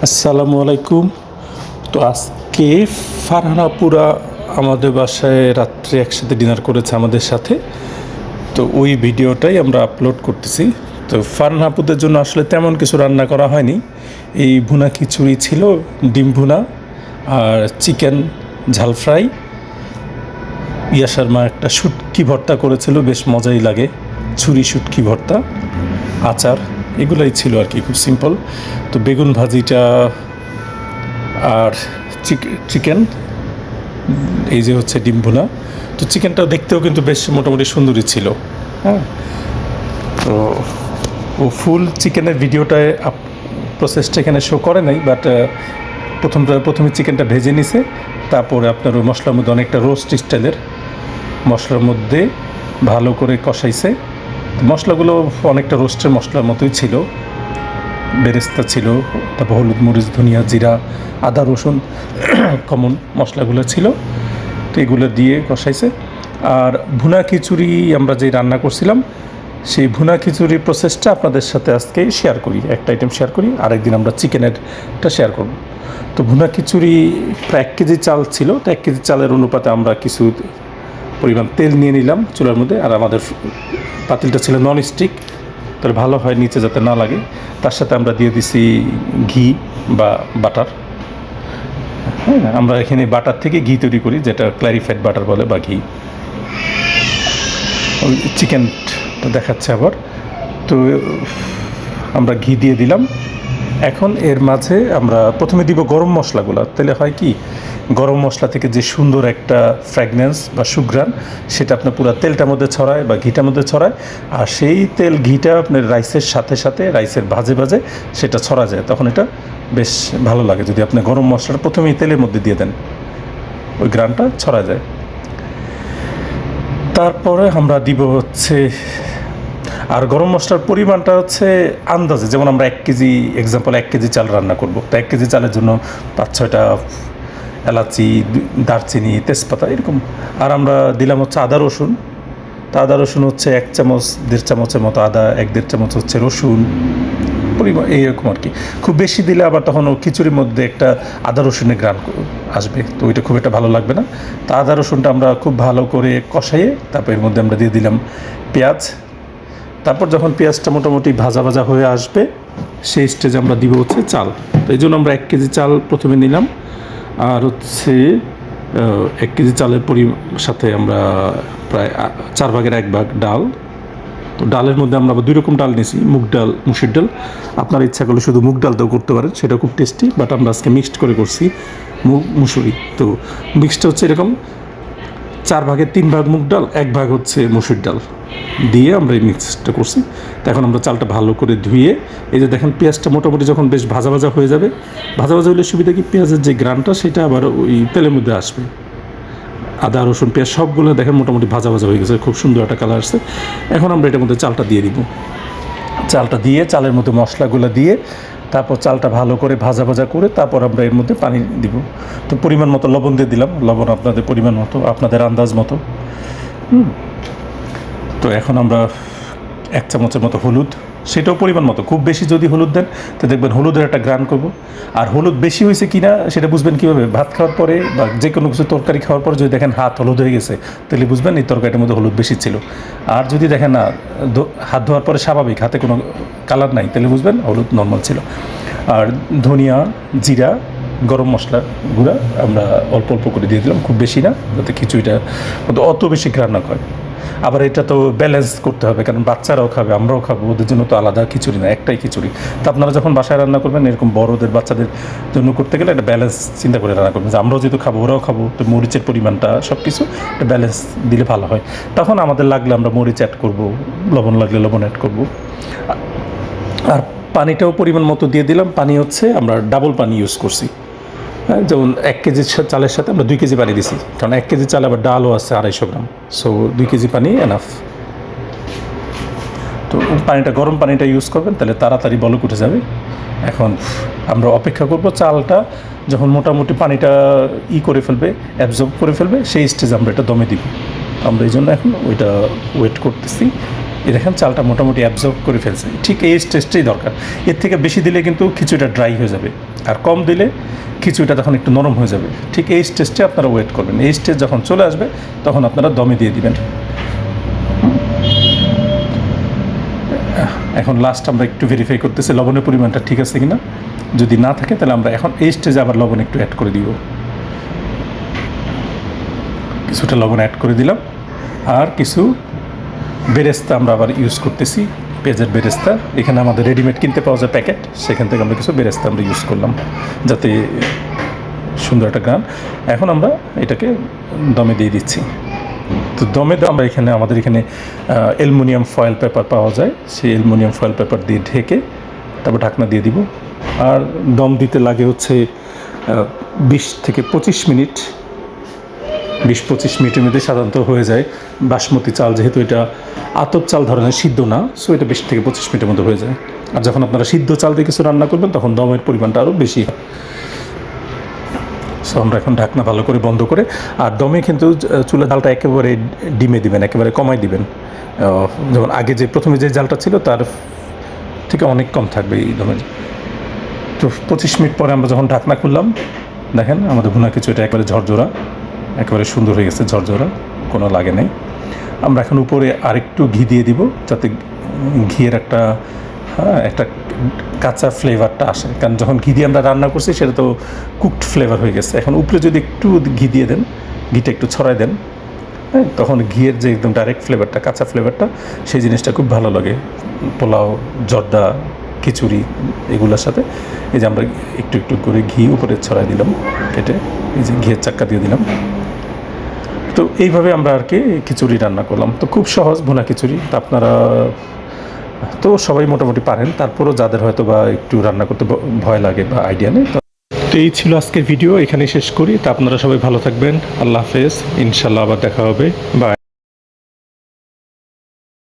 আসসালামু আলাইকুম। তো আজকে ফারহানাপুরা আমাদের বাসায় রাত্রে একসাথে ডিনার করেছে আমাদের সাথে। তো ওই ভিডিওটাই আমরা আপলোড করতেছি। তো ফারহানাপুদের জন্য আসলে তেমন কিছু রান্না করা হয়নি। এই ভুনা খিচুড়ি ছিল, ডিম ভুনা আর চিকেন ঝাল ফ্রাই। ইয়াসার মা একটা শুটকি ভর্তা করেছিল, বেশ মজাই লাগে, ছুরি শুটকি ভর্তা, আচার, এগুলাই ছিল আর কি, খুব সিম্পল। তো বেগুন ভাজিটা আর চিকেন, এই যে হচ্ছে ডিম ভুনা। তো চিকেনটাও দেখতেও কিন্তু বেশ মোটামুটি সুন্দরই ছিল। হ্যাঁ, তো ও ফুল চিকেনের ভিডিওটায় প্রসেসটা এখানে শো করে নাই, বাট প্রথমে চিকেনটা ভেজে নিছে, তারপরে আপনার ওই মশলার মধ্যে অনেকটা রোস্ট স্টাইলের মশলার মধ্যে ভালো করে কষাইছে। মশলাগুলো অনেকটা রোস্টের মশলার মতোই ছিল, বেরেস্তা ছিল, তারপর হলুদ মরিচ ধনিয়া জিরা আদা রসুন কমন মশলাগুলো ছিল। তো এগুলো দিয়ে কষাইছে। আর ভুনা খিচুড়ি আমরা যে রান্না করছিলাম, সেই ভুনা খিচুড়ির প্রসেসটা আপনাদের সাথে আজকে শেয়ার করি, একটা আইটেম শেয়ার করি, আরেকদিন আমরা চিকেনেরটা শেয়ার করব। তো ভুনা খিচুড়ি প্রায় 1 কেজি চাল ছিল। তো 1 কেজি চালের অনুপাতে আমরা কিছু পরিমাণ তেল নিয়ে নিলাম চুলার মধ্যে। আর আমাদের পাতিলটা ছিল নন স্টিক, তাহলে ভালো হয় নিচে যাতে না লাগে। তার সাথে আমরা দিয়ে দিছি ঘি বা বাটার। হ্যাঁ, আমরা এখানে বাটার থেকে ঘি তৈরি করি, যেটা ক্ল্যারিফাইড বাটার বলে বা ঘি। ওই চিকেনটা দেখাচ্ছে আবার। তো আমরা ঘি দিয়ে দিলাম। এখন এর মাঝে আমরা প্রথমে দিব গরম মশলাগুলো। তাহলে হয় কি, গরম মশলা থেকে যে সুন্দর একটা ফ্র্যাগনেন্স বা সুঘ্রাণ, সেটা আপনার পুরো তেলটার মধ্যে ছড়ায় বা ঘিটার মধ্যে ছড়ায়। আর সেই তেল ঘিটা আপনার রাইসের সাথে সাথে রাইসের ভাজে ভাজে সেটা ছড়া যায়, তখন এটা বেশ ভালো লাগে। যদি আপনি গরম মশলাটা প্রথমেই তেলের মধ্যে দিয়ে দেন, ওই ঘ্রাণটা ছড়া যায়। তারপরে আমরা দিব হচ্ছে, আর গরম মশলার পরিমাণটা হচ্ছে আন্দাজে। যেমন আমরা 1 কেজি, এক্সাম্পল 1 কেজি চাল রান্না করব, তো 1 কেজি চালের জন্য 5-6টা এলাচি, দারচিনি, তেজপাতা এরকম। আর আমরা দিলাম হচ্ছে আদা রসুন। তো আদা রসুন হচ্ছে 1 চামচ 1.5 চামচের মতো আদা, 1-1.5 চামচ হচ্ছে রসুন, পরিমাণ এইরকম আর কি। খুব বেশি দিলে আবার তখন ও খিচুড়ির মধ্যে একটা আদা রসুনের ঘ্রাণ আসবে, তো ওইটা খুব একটা ভালো লাগবে না। তো আদা রসুনটা আমরা খুব ভালো করে কষাইয়ে তারপর এর মধ্যে আমরা দিয়ে দিলাম পেঁয়াজ। তারপর যখন পেঁয়াজটা মোটামুটি ভাজা ভাজা হয়ে আসবে, সেই স্টেজে আমরা দিব হচ্ছে চাল। তো এই জন্য আমরা 1 কেজি চাল প্রথমে নিলাম। আর হচ্ছে 1 কেজি চালের সাথে আমরা প্রায় 1/4 ডাল। তো ডালের মধ্যে আমরা আবার 2 রকম ডাল নিয়েছি, মুগ ডাল, মুসুর ডাল। আপনার ইচ্ছা করলে শুধু মুগ ডাল দিয়েও করতে পারেন, সেটা খুব টেস্টি, বাট আমরা আজকে মিক্সড করে করছি মুসুরি। তো মিক্সটা হচ্ছে এরকম, 4/3 মুগ ডাল, 1 হচ্ছে মুসুর ডাল দিয়ে আমরা এই মিক্সটা করছি। তো এখন আমরা চালটা ভালো করে ধুয়ে, এই যে দেখেন পেঁয়াজটা মোটামুটি যখন বেশ ভাজা ভাজা হয়ে যাবে, ভাজা ভাজা হলে সুবিধা কি, পেঁয়াজের যে গ্রানটা সেটা আবার ওই তেলের মধ্যে আসবে। আদা রসুন পেঁয়াজ সবগুলো দেখেন মোটামুটি ভাজা ভাজা হয়ে গেছে, খুব সুন্দর একটা কালার আসছে। এখন আমরা এটার মধ্যে চালটা দিয়ে দিব। চালটা দিয়ে চালের মধ্যে মশলাগুলো দিয়ে তারপর চালটা ভালো করে ভাজা ভাজা করে তারপর আমরা এর মধ্যে পানি দিব। তো পরিমাণ মতো লবণ দিয়ে দিলাম, লবণ আপনাদের পরিমাণ মতো, আপনাদের আন্দাজ মতো। তো এখন আমরা 1 চামচের মতো হলুদ, সেটাও পরিমাণ মতো। খুব বেশি যদি হলুদ দেন তো দেখবেন হলুদের একটা ঘ্রাণ করব। আর হলুদ বেশি হয়েছে কি না সেটা বুঝবেন কীভাবে, ভাত খাওয়ার পরে বা যে কোনো কিছু তরকারি খাওয়ার পরে যদি দেখেন হাত হলুদ হয়ে গেছে, তাহলে বুঝবেন এই তরকারিটার মধ্যে হলুদ বেশি ছিল। আর যদি দেখেন না, হাত ধোয়ার পরে স্বাভাবিক, হাতে কোনো কালার নাই, তাহলে বুঝবেন হলুদ নর্মাল ছিল। আর ধনিয়া, জিরা, গরম মশলা গুঁড়া আমরা অল্প অল্প করে দিয়ে দিলাম, খুব বেশি না, যাতে খিচুড়িটা অত বেশি ঘ্রাণ না হয়। আবার এটা তো ব্যালেন্স করতে হবে, কারণ বাচ্চারাও খাবে, আমরাও খাবো, ওদের জন্য তো আলাদা খিচুড়ি না, একটাই খিচুড়ি। তো আপনারা যখন বাসায় রান্না করবেন, এরকম বড়োদের বাচ্চাদের জন্য করতে গেলে একটা ব্যালেন্স চিন্তা করে রান্না করবেন, যে আমরাও যেহেতু খাবো ওরাও খাবো, তো মরিচের পরিমাণটা সব কিছু একটা ব্যালেন্স দিলে ভালো হয়। তখন আমাদের লাগলে আমরা মরিচ অ্যাড করবো, লবণ লাগলে লবণ অ্যাড করবো। আর পানিটাও পরিমাণ মতো দিয়ে দিলাম। পানি হচ্ছে আমরা ডাবল পানি ইউজ করছি। হ্যাঁ, যেমন 1 কেজি চালের সাথে আমরা 2 কেজি পানি দিছি, কারণ 1 কেজি চাল আবার ডালও আছে 250 গ্রাম, সো 2 কেজি পানি এনাফ। তো পানিটা গরম পানিটা ইউজ করবেন, তাহলে তাড়াতাড়ি বলক উঠে যাবে। এখন আমরা অপেক্ষা করব চালটা যখন মোটামুটি পানিটা করে ফেলবে, অ্যাবজর্ব করে ফেলবে, সেই স্টেজে আমরা এটা দমে দিব। আমরা এই জন্য এখন ওইটা ওয়েট করতেছি। দেখেন চালটা মোটামুটি অ্যাবজর্ব করে ফেলছে, ঠিক এই স্টেজটাই দরকার। এর থেকে বেশি দিলে কিন্তু খিচুড়িটা ড্রাই হয়ে যাবে, আর কম দিলে খিচুড়িটা তখন একটু নরম হয়ে যাবে। ঠিক এই স্টেজটা আপনারা ওয়েট করবেন। এই স্টেজ যখন চলে আসবে তখন আপনারা দমে দিয়ে দিবেন। এখন লাস্ট আমরা একটু ভেরিফাই করতেছি লবণের পরিমাণটা ঠিক আছে কিনা। যদি না থাকে তাহলে আমরা এখন এই স্টেজে আবার লবণ একটু অ্যাড করে দিব। কিছুটা লবণ অ্যাড করে দিলাম, আর কিছু বেরেস্তা আমরা আবার ইউজ করতেছি, পেঁয়াজের বেরেস্তা। এখানে আমাদের রেডিমেড কিনতে পাওয়া যায় প্যাকেট, সেখান থেকে আমরা কিছু বেরেস্তা আমরা ইউজ করলাম যাতে সুন্দর একটা গান। এখন আমরা এটাকে দমে দিয়ে দিচ্ছি। তো দমে আমরা এখানে আমাদের এখানে অ্যালুমিনিয়াম ফয়েল পেপার পাওয়া যায়, সেই অ্যালুমিনিয়াম ফয়েল পেপার দিয়ে ঢেকে তারপর ঢাকনা দিয়ে দিব। আর দম দিতে লাগে হচ্ছে 20 থেকে 25 মিনিট। 20-25 মিনিটের মধ্যে সাধারণত হয়ে যায়। বাসমতি চাল যেহেতু এটা আতপ চাল ধরনের, সিদ্ধ না, সো এটা 20 থেকে 25 মিনিটের মধ্যে হয়ে যায়। আর যখন আপনারা সিদ্ধ চাল দিয়ে কিছু রান্না করবেন তখন দমের পরিমাণটা আরও বেশি হয়। সো আমরা এখন ঢাকনা ভালো করে বন্ধ করে, আর দমে কিন্তু চুলা জালটা একেবারে ডিমে দিবেন, একেবারে কমাই দিবেন। যেমন আগে যে প্রথমে যে জালটা ছিল তার থেকে অনেক কম থাকবে এই দমে। তো 25 মিনিট পরে আমরা যখন ঢাকনা খুললাম, দেখেন আমাদের ভুনা খিচুড়িটা একেবারে ঝরঝরা, একেবারে সুন্দর হয়ে গেছে, ঝরঝরা, কোনো লাগে নেই। আমরা এখন উপরে আরেকটু ঘি দিয়ে দিব যাতে ঘিয়ের একটা একটা কাঁচা ফ্লেভারটা আসে, কারণ যখন ঘি দিয়ে আমরা রান্না করছি সেটা তো কুকড ফ্লেভার হয়ে গেছে। এখন উপরে যদি একটু ঘি দিয়ে দেন, ঘিটা একটু ছড়াই দেন, হ্যাঁ, তখন ঘিয়ের যে একদম ডাইরেক্ট ফ্লেভারটা, কাঁচা ফ্লেভারটা, সেই জিনিসটা খুব ভালো লাগে পোলাও, জর্দা, খিচুড়ি এগুলোর সাথে। এই যে আমরা একটু একটু করে ঘি উপরে ছড়াই দিলাম কেটে, এই যে ঘিয়ের চাক্কা দিয়ে দিলাম। তো এইভাবে আমরা আর কি খিচুড়ি রান্না করলাম। তো খুব সহজ ভুনা খিচুড়ি। তো আপনারা তো সবাই মোটামুটি পারেন, তারপরও যাদের হয়তো বা একটু রান্না করতে ভয় লাগে বা আইডিয়া নেই। তো এই ছিল আজকের ভিডিও, এখানেই শেষ করি। তা আপনারা সবাই ভালো থাকবেন, আল্লাহ হাফেজ, ইনশাল্লাহ আবার দেখা হবে, বাই।